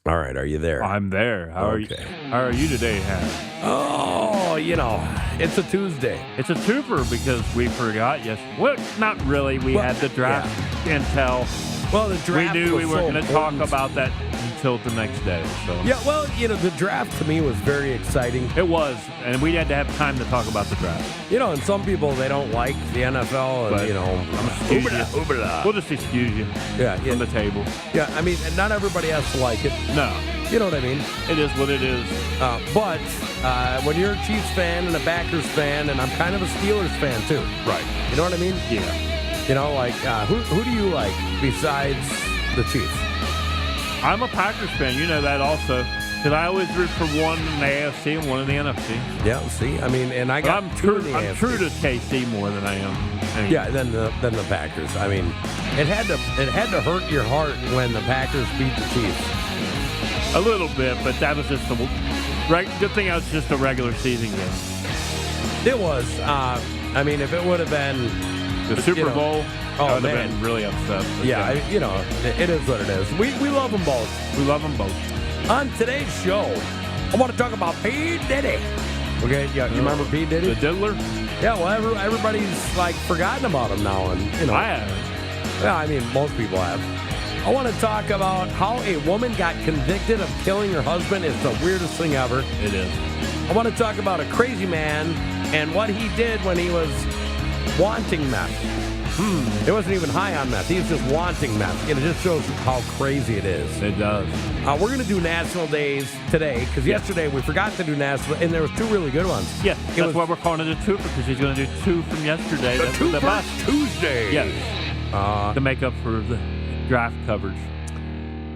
All right, are you there? I'm there. How are you? How are you today, Hank? Oh, it's a Tuesday. It's a twofer because we forgot. Yes, well, not really. We had the draft intel. Well, the draft. We knew we weren't going to talk important. about that until the next day. So Yeah, well, the draft to me was very exciting. it was, and we had to have time to talk about the draft. And some people, they don't like the NFL, and, But I'm excuse you. We'll just excuse you from the table. Yeah, I mean, and not everybody has to like it. No, You know what I mean? it is what it is. But when you're a Chiefs fan and a Packers fan, and I'm kind of a Steelers fan, too. Right. You know what I mean? Yeah. Who do you like besides the Chiefs? I'm a Packers fan. You know that also. Because I always root for one in the AFC and one in the NFC. Yeah, see? I mean, and I But got I'm two in the I'm AFC. true to KC more than I am. Yeah, than the Packers. I mean, it had to hurt your heart when the Packers beat the Chiefs. A little bit, but that was just good thing. That was just a regular season game. It was. I mean, if it would have been The Super Bowl, I would have man. been really upset. But Yeah, it is what it is. We love them both. we love them both. On today's show, I want to talk about P. Diddy. Okay, yeah, you remember P. Diddy? The Diddler? Yeah, well, everybody's like forgotten about him now, and I haven't. Yeah, I mean, most people have. I want to talk about how a woman got convicted of killing her husband. It's the weirdest thing ever. It is. I want to talk about a crazy man and what he did when he was wanting meth. It wasn't even high on meth. He was just wanting meth. And it just shows how crazy it is. It does. We're going to do National Days today because yesterday we forgot to do National, and there was two really good ones. Yeah, that's why we're calling it a twofer, because he's going to do two from yesterday. The That's Two the bus. Tuesday. Yes. To make up for the draft coverage.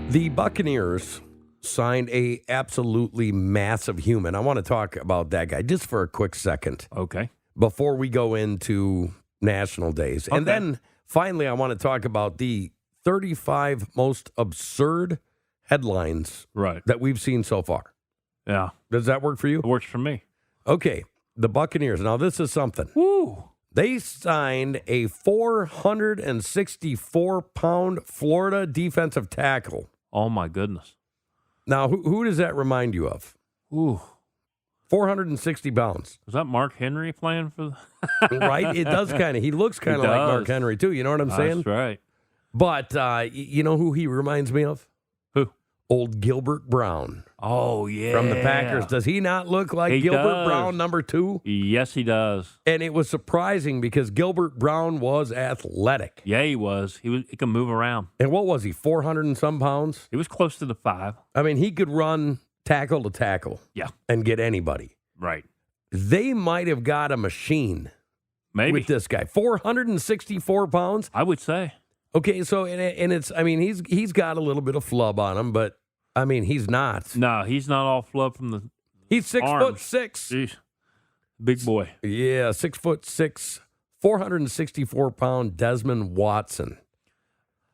The Buccaneers signed a absolutely massive human. I want to talk about that guy just for a quick second Okay. before we go into National Days. And then finally, I want to talk about the 35 most absurd headlines that we've seen so far. Yeah. Does that work for you? It works for me. Okay. The Buccaneers. Now, this is something. Woo. They signed a 464-pound Florida defensive tackle. Oh, my goodness. Now, who does that remind you of? Ooh. 460 pounds. Is that Mark Henry playing for Right? It does kind of. He looks kind of like Mark Henry, too. You know what I'm saying? That's right. But you know who he reminds me of? Who? Old Gilbert Brown. Oh, yeah. From the Packers. Does he not look like He Gilbert does. Brown, number 2? Yes, he does. And it was surprising because Gilbert Brown was athletic. Yeah, he was. He can move around. And what was he, 400 and some pounds? He was close to the 5. I mean, he could run tackle to tackle. Yeah. And get anybody. Right. They might have got a machine Maybe. with this guy. 464 pounds? I would say. Okay, so, and it's, I mean, he's got a little bit of flub on him, but, I mean, he's not. No, he's not all flub from the He's 6'6". Jeez. Big boy. Yeah, 6'6", 464-pound Desmond Watson.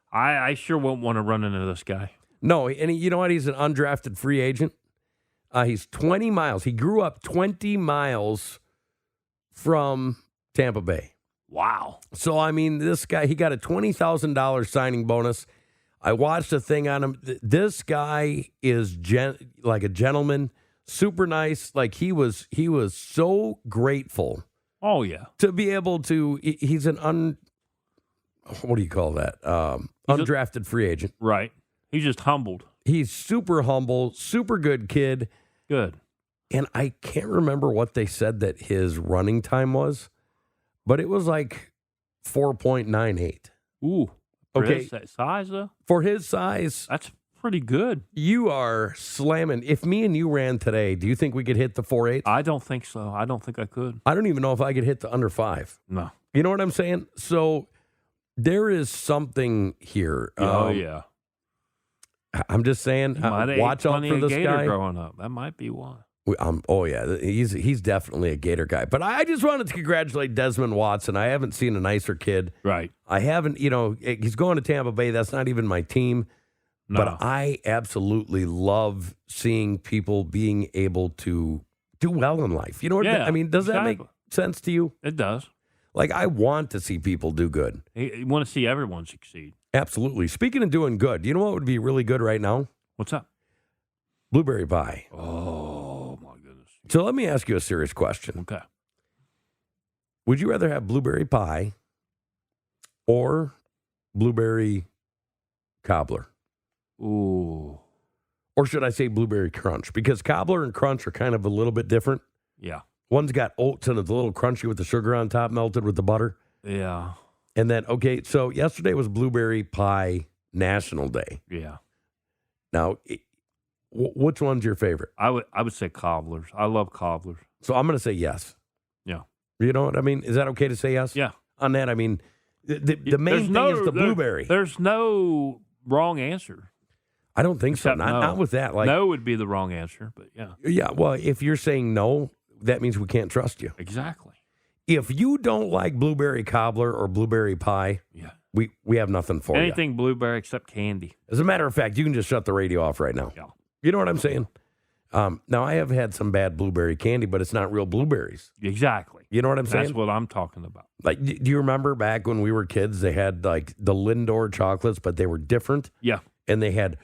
I sure won't want to run into this guy. No, and you know what? He's an undrafted free agent. He's 20 miles. He grew up 20 miles from Tampa Bay. Wow. So, I mean, this guy, he got a $20,000 signing bonus. I watched a thing on him. This guy is like a gentleman, super nice. Like, he was so grateful. Oh, yeah. To be able to, he's an what do you call that? Undrafted free agent. Right. He's just humbled. He's super humble, super good kid. Good. And I can't remember what they said that his running time was, but it was like 4.98. Ooh. Okay. For his size, though? For his size. That's pretty good. You are slamming. If me and you ran today, do you think we could hit the 4.8? I don't think so. I don't think I could. I don't even know if I could hit the under 5. No. You know what I'm saying? So there is something here. Oh, yeah. I'm just saying, watch out for this Gator guy. Growing up, that might be one. Oh yeah, he's definitely a Gator guy. But I just wanted to congratulate Desmond Watson. I haven't seen a nicer kid. Right. I haven't. He's going to Tampa Bay. That's not even my team. No. But I absolutely love seeing people being able to do well in life. You know what I mean? Does that make sense to you? It does. Like, I want to see people do good. You want to see everyone succeed. Absolutely. Speaking of doing good, you know what would be really good right now? What's up? Blueberry pie. Oh, my goodness. So let me ask you a serious question. Okay. Would you rather have blueberry pie or blueberry cobbler? Ooh. Or should I say blueberry crunch? Because cobbler and crunch are kind of a little bit different. Yeah. One's got oats and it's a little crunchy with the sugar on top melted with the butter. Yeah. And then, okay, so yesterday was Blueberry Pie National Day. Yeah. Now, which one's your favorite? I would say cobblers. I love cobblers. So I'm going to say yes. Yeah. You know what I mean? Is that okay to say yes? Yeah. On that, I mean, the main thing is the blueberry. There's no wrong answer. I don't think so. Except no. Not with that. Like, no would be the wrong answer, but yeah. Yeah, well, if you're saying no, that means we can't trust you. Exactly. If you don't like blueberry cobbler or blueberry pie, yeah, we have nothing for you. Anything blueberry except candy. As a matter of fact, you can just shut the radio off right now. Yeah. You know what I'm saying? Now, I have had some bad blueberry candy, but it's not real blueberries. Exactly. You know what I'm saying? That's what I'm talking about. Like, do you remember back when we were kids, they had like the Lindor chocolates, but they were different? Yeah. And they had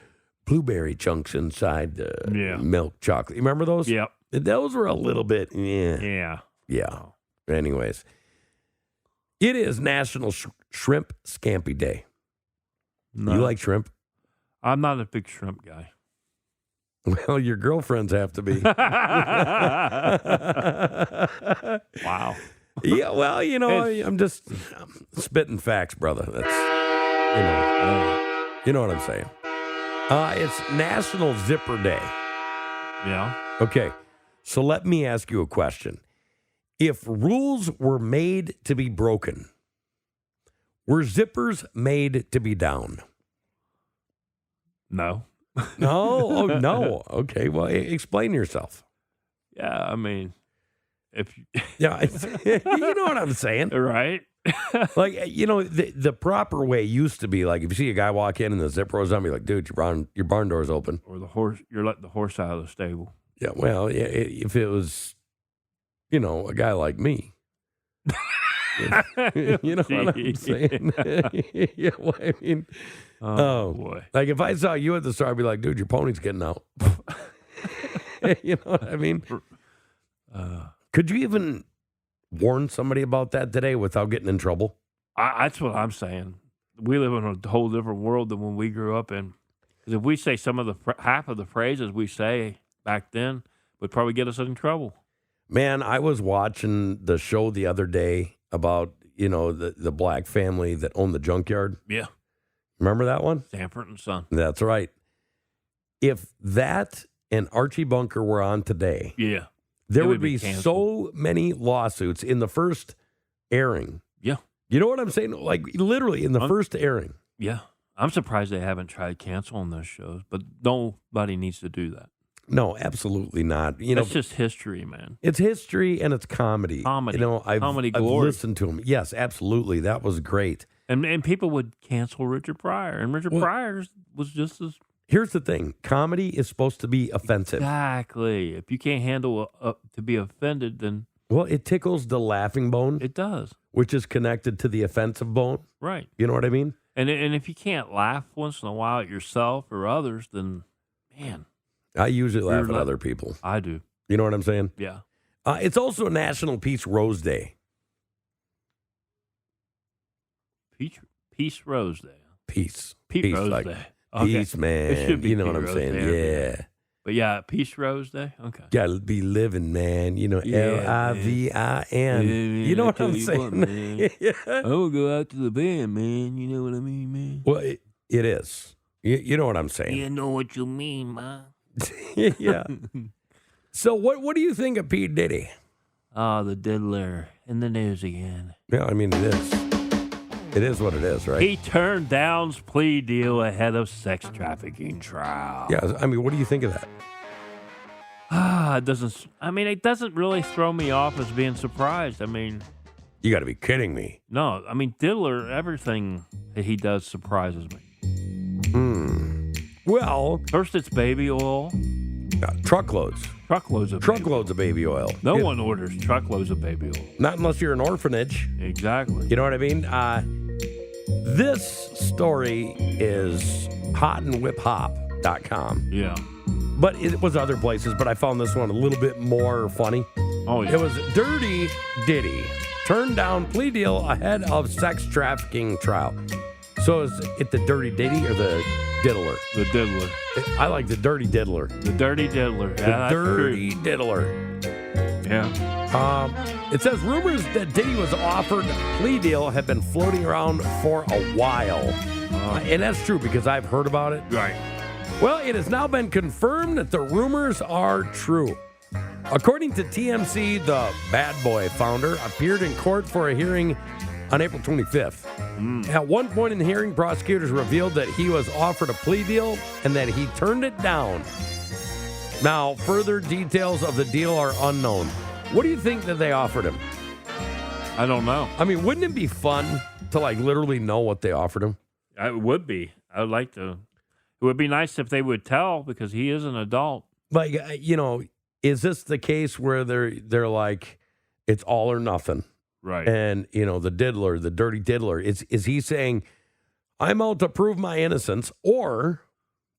blueberry chunks inside the milk chocolate. You remember those? Yep. Those were a little bit, Yeah. Oh. Anyways, it is National Shrimp Scampi Day. No. You like shrimp? I'm not a big shrimp guy. Well, your girlfriends have to be. Wow. Yeah, well, I'm just spitting facts, brother. That's, you know what I'm saying. It's National Zipper Day. Yeah. Okay, so let me ask you a question. If rules were made to be broken, were zippers made to be down? No. No? Oh, no. Okay, well, explain yourself. Yeah, I mean, if you... Yeah, you know what I'm saying. Right? Like, the proper way used to be, like, if you see a guy walk in and the zipper goes on, be like, dude, your barn door's open. Or you're letting the horse out of the stable. Yeah, well, yeah, if it was, a guy like me. You know what I'm saying? Yeah, well, I mean, oh, boy. Like if I saw you at the store, I'd be like, dude, your pony's getting out. You know what I mean? Could you even warn somebody about that today without getting in trouble? That's what I'm saying. We live in a whole different world than when we grew up in. Because if we say some of half of the phrases we say back then, would probably get us in trouble. Man, I was watching the show the other day about, the black family that owned the junkyard. Yeah. Remember that one? Sanford and Son. That's right. If that and Archie Bunker were on today, there would be so many lawsuits in the first airing. Yeah. You know what I'm saying? Like literally in the first airing. Yeah. I'm surprised they haven't tried canceling those shows, but nobody needs to do that. No, absolutely not. It's just history, man. It's history and it's comedy. Comedy. I've listened to them. Yes, absolutely. That was great. And people would cancel Richard Pryor, and Richard Pryor was just as... Here's the thing. Comedy is supposed to be offensive. Exactly. If you can't handle to be offended, then... Well, it tickles the laughing bone. It does. Which is connected to the offensive bone. Right. You know what I mean? And if you can't laugh once in a while at yourself or others, then, man... I usually laugh at other people. I do. You know what I'm saying? Yeah. It's also a National Peace Rose Day. Peace Rose Day. Peace Rose like, Day. Okay. Peace, man. It should be you know Pete what I'm Rose saying? Day, Yeah. But yeah, Peace Rose Day. Okay. Gotta be living, man. Livin. You know what I'm saying? Yeah. I will go out to the band, man. You know what I mean, man? Well, it is. You know what I'm saying? You know what you mean, man. Yeah. So what do you think of P. Diddy? Oh, the Diddler in the news again. Yeah, I mean, it is. It is what it is, right? He turned down his plea deal ahead of sex trafficking trial. Yeah, I mean, what do you think of that? It doesn't really throw me off as being surprised. I mean... You got to be kidding me. No, I mean, Diddler, everything that he does surprises me. Well... First it's baby oil. Truckloads. Truckloads of baby oil. No one orders truckloads of baby oil. Not unless you're an orphanage. Exactly. You know what I mean? This story is hotandwhiphop.com. Yeah. but it was other places. But I found this one a little bit more funny. Oh, yeah. It was Dirty Diddy turned down plea deal ahead of sex trafficking trial. So is it the Dirty Diddy or the Diddler? The Diddler. I like the Dirty Diddler. The Dirty Diddler. Yeah, The Dirty Diddler. Yeah. It says rumors that Diddy was offered a plea deal have been floating around for a while. And that's true because I've heard about it. Right. Well, it has now been confirmed that the rumors are true. According to TMC, the Bad Boy founder appeared in court for a hearing on April 25th. At one point in the hearing, prosecutors revealed that he was offered a plea deal and that he turned it down. Now, further details of the deal are unknown. What do you think that they offered him? I don't know. I mean, wouldn't it be fun to like literally know what they offered him? It would be. I would like to. It would be nice if they would tell because he is an adult. Like, is this the case where they're like, it's all or nothing? Right. And, the diddler, the dirty diddler, is he saying, I'm out to prove my innocence? Or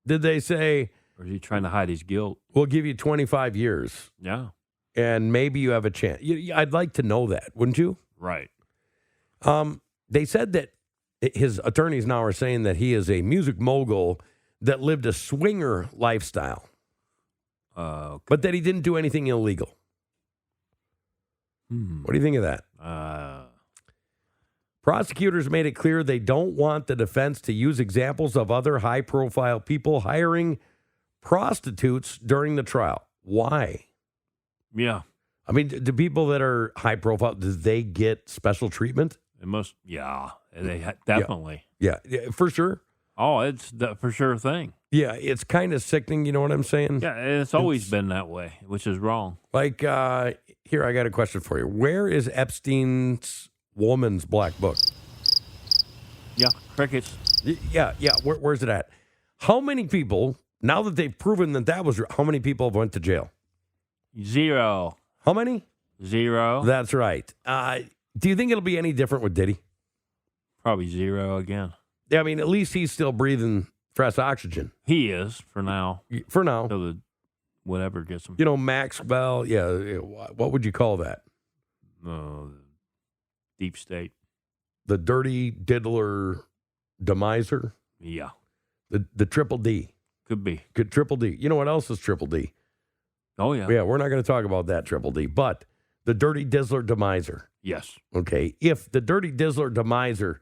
did they say, or is he trying to hide his guilt? We'll give you 25 years Yeah. and maybe you have a chance? I'd like to know that, wouldn't you? Right. They said that his attorneys now are saying that he is a music mogul that lived a swinger lifestyle, Okay. but that he didn't do anything illegal. What do you think of that? Prosecutors made it clear they don't want the defense to use examples of other high-profile people hiring prostitutes during the trial. Why? Yeah. I mean, do people that are high-profile, do they get special treatment? It must. Yeah. Definitely. Yeah, for sure. Oh, it's the for sure thing. Yeah, it's kind of sickening, you know what I'm saying? Yeah, and it's always been that way, which is wrong. Like, here, I got a question for you. Where is Epstein's woman's black book? Yeah, crickets. Yeah. Where's it at? How many people, now that they've proven that was, how many people have went to jail? 0. How many? 0. That's right. Do you think it'll be any different with Diddy? Probably 0 again. I mean, at least he's still breathing fresh oxygen. He is for now. For now. Till the whatever gets him. Maxwell, what would you call that? Deep state. The dirty diddler demiser? Yeah. The triple D. Could be. Good triple D. You know what else is triple D? Oh, yeah. Yeah, we're not going to talk about that triple D, but the dirty diddler demiser. Yes. Okay. If the dirty diddler demiser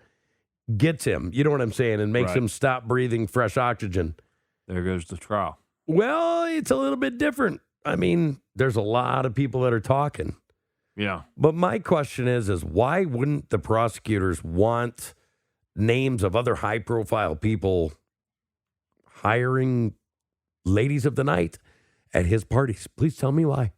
gets him, you know what I'm saying, and makes him stop breathing fresh oxygen. There goes the trial. Well, it's a little bit different. I mean, there's a lot of people that are talking. Yeah. But my question is why wouldn't the prosecutors want names of other high-profile people hiring ladies of the night at his parties? Please tell me why.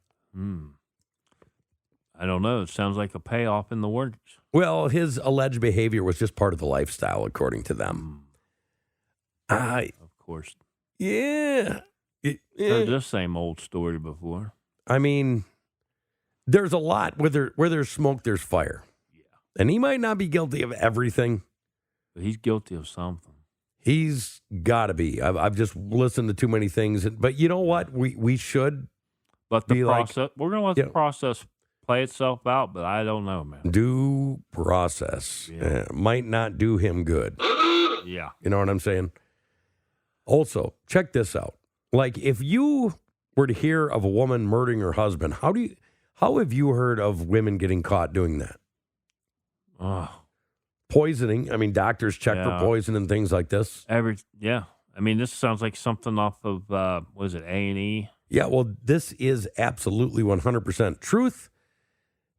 I don't know. It sounds like a payoff in the works. Well, his alleged behavior was just part of the lifestyle, according to them. Of course. Yeah. Heard this same old story before. I mean, there's a lot. Where there's smoke, there's fire. Yeah. And he might not be guilty of everything. But he's guilty of something. He's got to be. I've just listened to too many things. But you know what? We should let the be process. We're going to let the process play itself out, but I don't know, man. Due process might not do him good. Yeah. You know what I'm saying? Also, check this out. Like, if you were to hear of a woman murdering her husband, how have you heard of women getting caught doing that? Poisoning. I mean, doctors check for poison and things like this. I mean, this sounds like something off of, what is it, A&E? Yeah, well, this is absolutely 100% truth.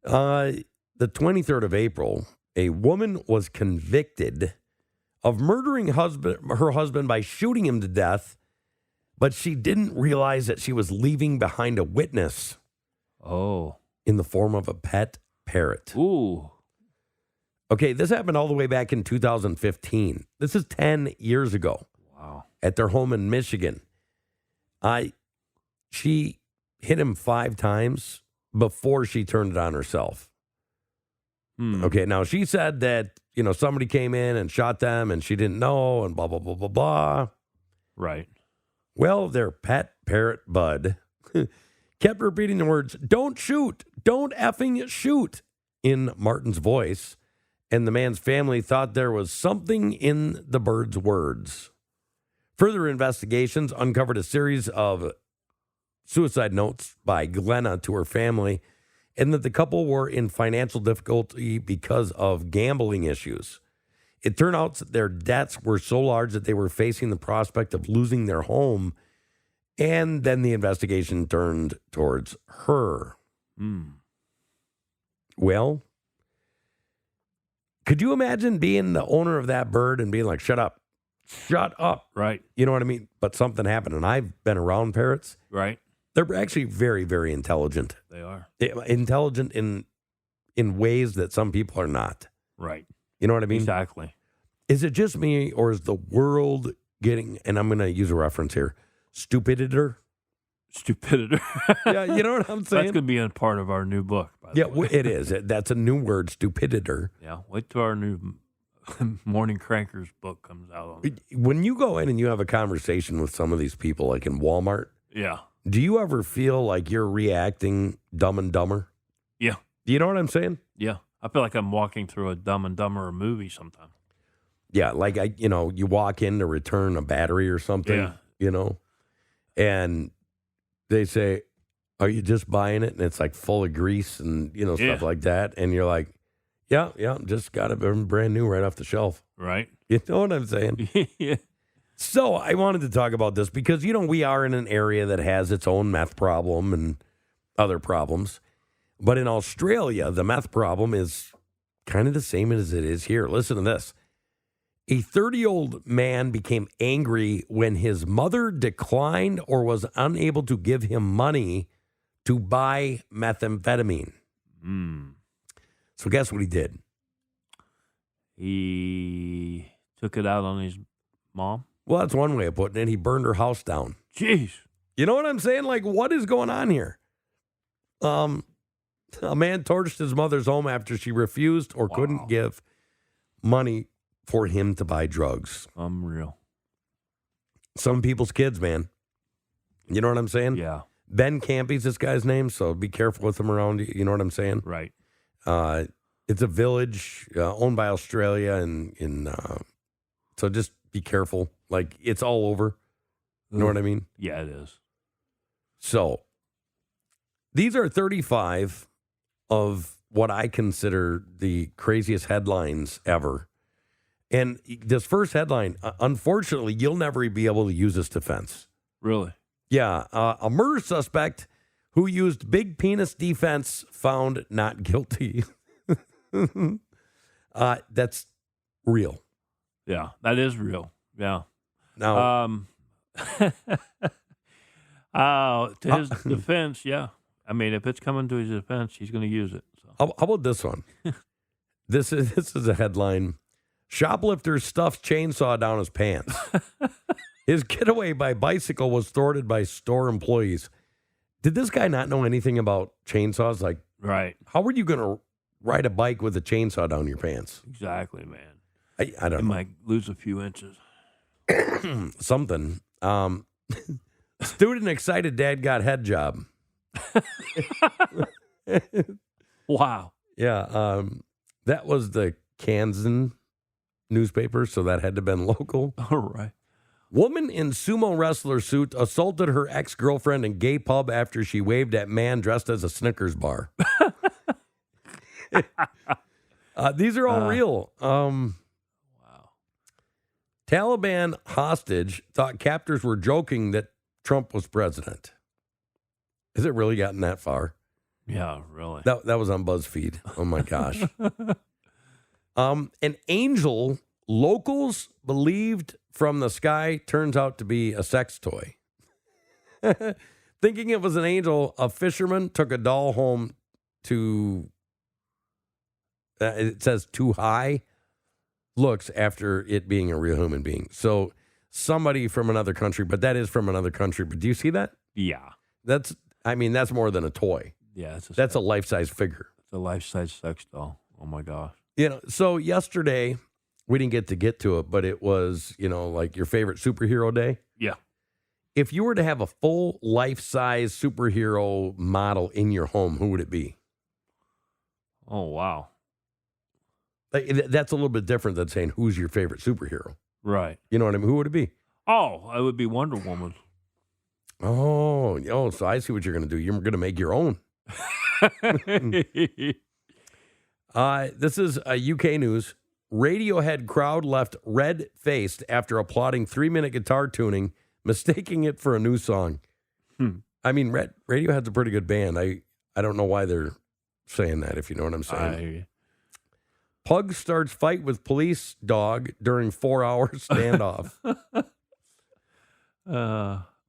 The 23rd of April, a woman was convicted of murdering her husband by shooting him to death, but she didn't realize that she was leaving behind a witness. Oh. In the form of a pet parrot. Ooh. Okay, this happened all the way back in 2015. This is 10 years ago. Wow. At their home in Michigan. She hit him 5 times before she turned it on herself. Okay, now she said that, somebody came in and shot them and she didn't know and blah, blah, blah, blah, blah. Right. Well, their pet parrot, Bud, kept repeating the words, "Don't shoot, don't effing shoot," in Martin's voice, and the man's family thought there was something in the bird's words. Further investigations uncovered a series of suicide notes by Glenna to her family, and that the couple were in financial difficulty because of gambling issues. It turned out that their debts were so large that they were facing the prospect of losing their home, and then the investigation turned towards her. Well, could you imagine being the owner of that bird and being like, shut up, Right. You know what I mean? But something happened, and I've been around parrots. Right. They're actually very, very intelligent. They are. Intelligent in ways that some people are not. Right. You know what I mean? Exactly. Is it just me, or is the world getting, and I'm going to use a reference here, stupiditor? Stupidity. Yeah, you know what I'm saying? That's going to be a part of our new book, by the way. It is. That's a new word, stupiditor. Yeah. Wait till our new Morning Crankers book comes out. When you go in and you have a conversation with some of these people, like in Walmart, Yeah. do you ever feel like you're reacting Dumb and Dumber? Yeah. Do you know what I'm saying? Yeah. I feel like I'm walking through a Dumb and Dumber movie sometimes. Yeah, like you walk in to return a battery or something, and they say, "Are you just buying it?" And it's like full of grease and stuff like that, and you're like, "Yeah, just got it brand new right off the shelf." Right. You know what I'm saying? Yeah. So I wanted to talk about this because we are in an area that has its own meth problem and other problems, but in Australia, the meth problem is kind of the same as it is here. Listen to this. A 30-year-old man became angry when his mother declined or was unable to give him money to buy methamphetamine. So guess what he did? He took it out on his mom. Well, that's one way of putting it. He burned her house down. Jeez. You know what I'm saying? Like, what is going on here? A man torched his mother's home after she refused or couldn't give money for him to buy drugs. Unreal. Some people's kids, man. You know what I'm saying? Yeah. Ben Campy's this guy's name, so be careful with him around you. You know what I'm saying? Right. It's a village owned by Australia, and so just be careful. Like, it's all over. You know what I mean? Yeah, it is. So these are 35 of what I consider the craziest headlines ever. And this first headline, unfortunately, you'll never be able to use this defense. Really? Yeah. A murder suspect who used big penis defense found not guilty. That's real. Yeah, that is real. Yeah. Now, to his defense, yeah. I mean, if it's coming to his defense, he's going to use it. So. how about this one? This is a headline. Shoplifter stuffs chainsaw down his pants. His getaway by bicycle was thwarted by store employees. Did this guy not know anything about chainsaws? Like, right. How are you going to ride a bike with a chainsaw down your pants? Exactly, man. I don't know. Might lose a few inches. Something. Student excited dad got head job. Wow. Yeah. That was the Kansan newspaper, so that had to have been local. All right. Woman in sumo wrestler suit assaulted her ex-girlfriend in gay pub after she waved at man dressed as a Snickers bar. These are all real. Wow. Taliban hostage thought captors were joking that Trump was president. Has it really gotten that far? Yeah, really. That was on BuzzFeed. Oh, my gosh. An angel locals believed from the sky turns out to be a sex toy. Thinking it was an angel, a fisherman took a doll home to, it says too high, looks after it being a real human being. So somebody from another country, but that is from another country. But do you see that? Yeah. That's more than a toy. Yeah. That's a life-size figure. It's a life-size sex doll. Oh, my gosh. So yesterday, we didn't get to it, but it was, like your favorite superhero day. Yeah. If you were to have a full life-size superhero model in your home, who would it be? Oh, wow. Like, that's a little bit different than saying, who's your favorite superhero? Right. You know what I mean? Who would it be? Oh, it would be Wonder Woman. Oh, so I see what you're going to do. You're going to make your own. This is UK news. Radiohead crowd left red-faced after applauding 3-minute guitar tuning, mistaking it for a new song. I mean, Radiohead's a pretty good band. I don't know why they're saying that, if you know what I'm saying. Pug starts fight with police dog during 4-hour standoff.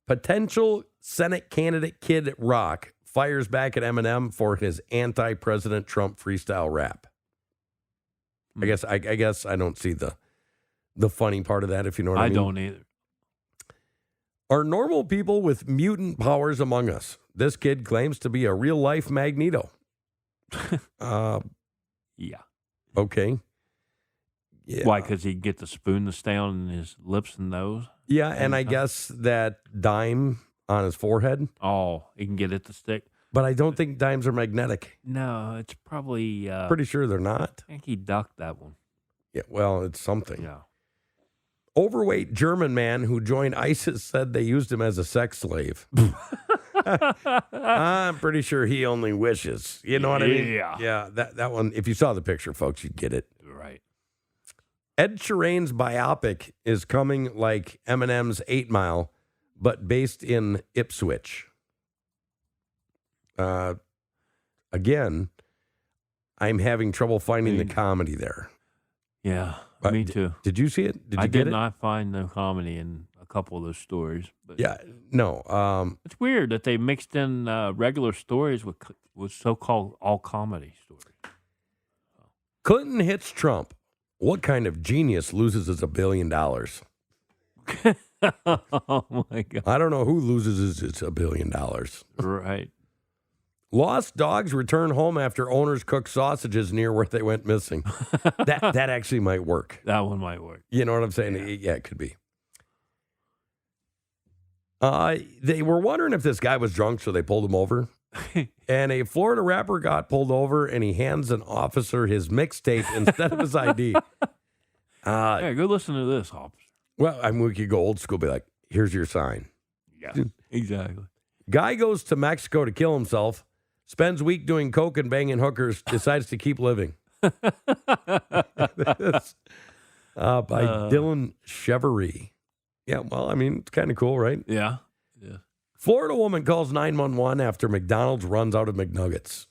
Potential Senate candidate Kid Rock fires back at Eminem for his anti-President Trump freestyle rap. I guess I don't see the funny part of that, if you know what I mean. I don't either. Are normal people with mutant powers among us? This kid claims to be a real-life Magneto. Yeah. Okay. Yeah. Why? Because he get the spoon to stay on his lips and nose? Yeah, and I guess that dime on his forehead. Oh, he can get it to stick? But I don't think dimes are magnetic. No, it's probably... Pretty sure they're not. I think he ducked that one. Yeah, well, it's something. Yeah. Overweight German man who joined ISIS said they used him as a sex slave. I'm pretty sure he only wishes. You know what I mean? Yeah. Yeah, that one, if you saw the picture, folks, you'd get it. Right. Ed Sheeran's biopic is coming like Eminem's 8 Mile, but based in Ipswich. Again, I'm having trouble finding the comedy there. Yeah, me too. Did you see it? I did not find no comedy in a couple of those stories. But yeah, no. It's weird that they mixed in regular stories with so-called all comedy stories. Clinton hits Trump. What kind of genius loses his $1 billion? Oh, my God. I don't know who loses his $1 billion. Right. Lost dogs return home after owners cook sausages near where they went missing. That actually might work. That one might work. You know what I'm saying? Yeah, it could be. They were wondering if this guy was drunk, so they pulled him over. And a Florida rapper got pulled over, and he hands an officer his mixtape instead of his ID. Hey, go listen to this, officer. Well, I mean, we could go old school, be like, here's your sign. Yeah, exactly. Guy goes to Mexico to kill himself, spends week doing coke and banging hookers, decides to keep living. By Dylan Chevery. Yeah, well, I mean, it's kind of cool, right? Yeah. Yeah. Florida woman calls 911 after McDonald's runs out of McNuggets.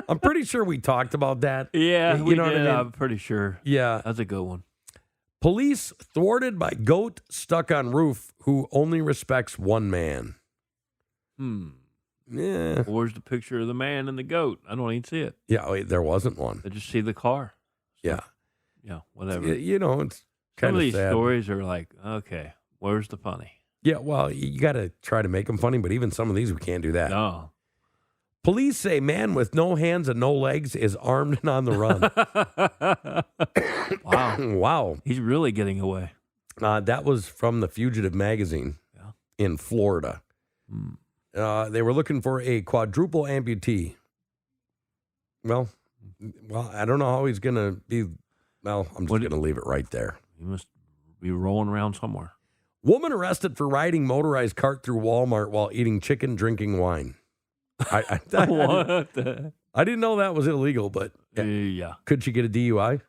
I'm pretty sure we talked about that. Yeah, you we know did. what I mean? I'm pretty sure. Yeah. That's a good one. Police thwarted by goat stuck on roof who only respects one man. Yeah. Where's the picture of the man and the goat? I don't even see it. Yeah, wait, there wasn't one. I just see the car. Yeah. Yeah, whatever. You know, it's Some kind of of these sad. stories are like, okay, where's the funny? Yeah, well, you got to try to make them funny, but even some of these, we can't do that. No. Police say man with no hands and no legs is armed and on the run. Wow. Wow. He's really getting away. That was from the Fugitive magazine in Florida. They were looking for a quadruple amputee. Well, I don't know how he's going to be. Well, I'm just going to leave it right there. He must be rolling around somewhere. Woman arrested for riding motorized cart through Walmart while eating chicken, drinking wine. I didn't know that was illegal, but yeah. Could she get a DUI?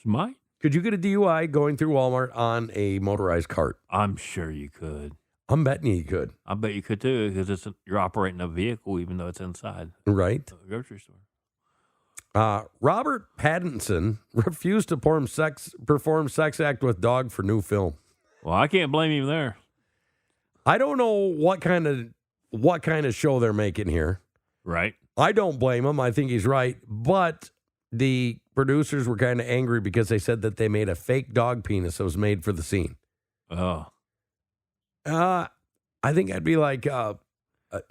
She might. Could you get a DUI going through Walmart on a motorized cart? I'm sure you could. I'm betting you could. I bet you could too, because you're operating a vehicle even though it's inside Right. a grocery store. Robert Pattinson refused to perform sex act with dog for new film. Well, I can't blame him there. I don't know what kind of show they're making here. Right. I don't blame him. I think he's right. But the producers were kind of angry because they said that they made a fake dog penis that was made for the scene. Oh. I think I'd be like,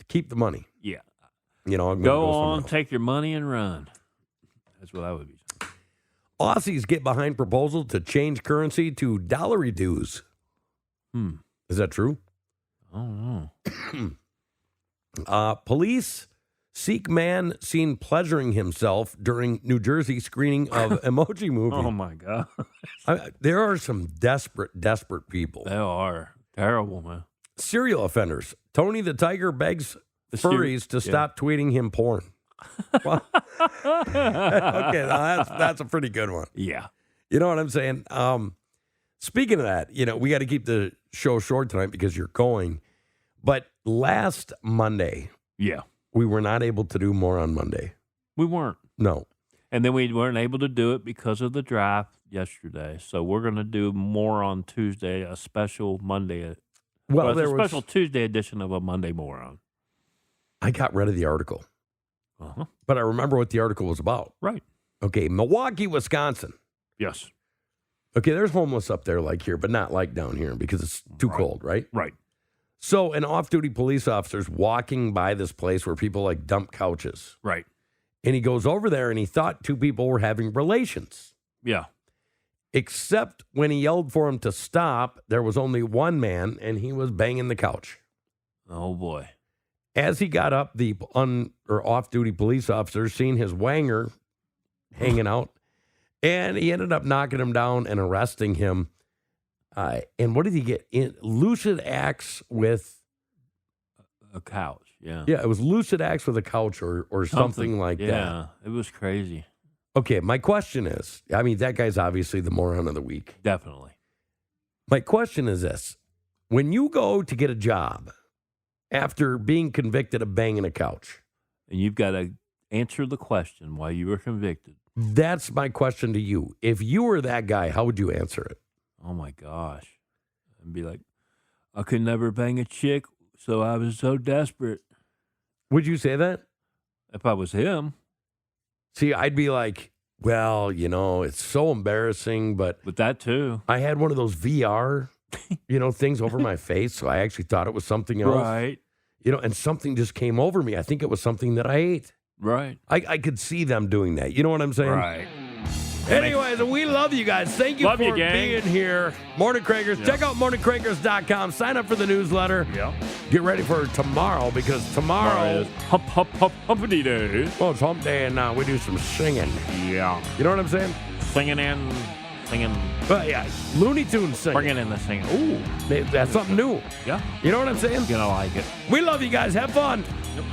keep the money. Yeah. You know, I'm go somewhere on, else. take your money and run. That's what I would be saying. Aussies get behind proposal to change currency to dollary dues. Is that true? I don't know. Police seek man seen pleasuring himself during New Jersey screening of Emoji Movie. Oh, my God. There are some desperate people. They are terrible, man. Serial offenders. Tony the Tiger begs furries to stop tweeting him porn. Well, okay, now that's a pretty good one. Yeah. You know what I'm saying? Speaking of that, we got to keep the show short tonight because you're going. But last Monday, Yeah. we were not able to do more on Monday. We weren't. No. And then we weren't able to do it because of the draft yesterday. So we're going to do more on Tuesday, a special Monday. Well, it's there a was special Tuesday edition of a Monday Moron. I got rid of the article, Uh-huh. but I remember what the article was about. Right. Okay, Milwaukee, Wisconsin. Yes. Okay, there's homeless up there like here, but not like down here because it's too cold, right? Right. So an off-duty police officer's walking by this place where people like dump couches. Right. And he goes over there and he thought two people were having relations. Yeah. Except when he yelled for him to stop, there was only one man and he was banging the couch. Oh, boy. As he got up, the off-duty police officer seen his wanger hanging out, and he ended up knocking him down and arresting him. And what did he get? Lucid acts with a couch. Yeah. Yeah, it was lucid acts with a couch or something like that. Yeah, it was crazy. Okay, my question is, I mean, that guy's obviously the moron of the week. Definitely. My question is this. When you go to get a job after being convicted of banging a couch, and you've got to answer the question why you were convicted. That's my question to you. If you were that guy, how would you answer it? Oh, my gosh. And be like, I could never bang a chick, so I was so desperate. Would you say that? If I was him. See, I'd be like, well, it's so embarrassing, but With that, too. I had one of those VR, things over my face, so I actually thought it was something else. Right. And something just came over me. I think it was something that I ate. Right. I could see them doing that. You know what I'm saying? Right. Anyways, we love you guys. Thank you Love for you, gang. being here. Morning Craigers. Yeah. Check out morningcraigers.com. Sign up for the newsletter. Yeah. Get ready for tomorrow because tomorrow is humpity day. well, it's hump day and we do some singing. Yeah. You know what I'm saying? Singing. But yeah, Looney Tunes singing. Bringing in the singing. Ooh, that's something new. Yeah. You know what I'm saying? You're going to like it. We love you guys. Have fun. Yep.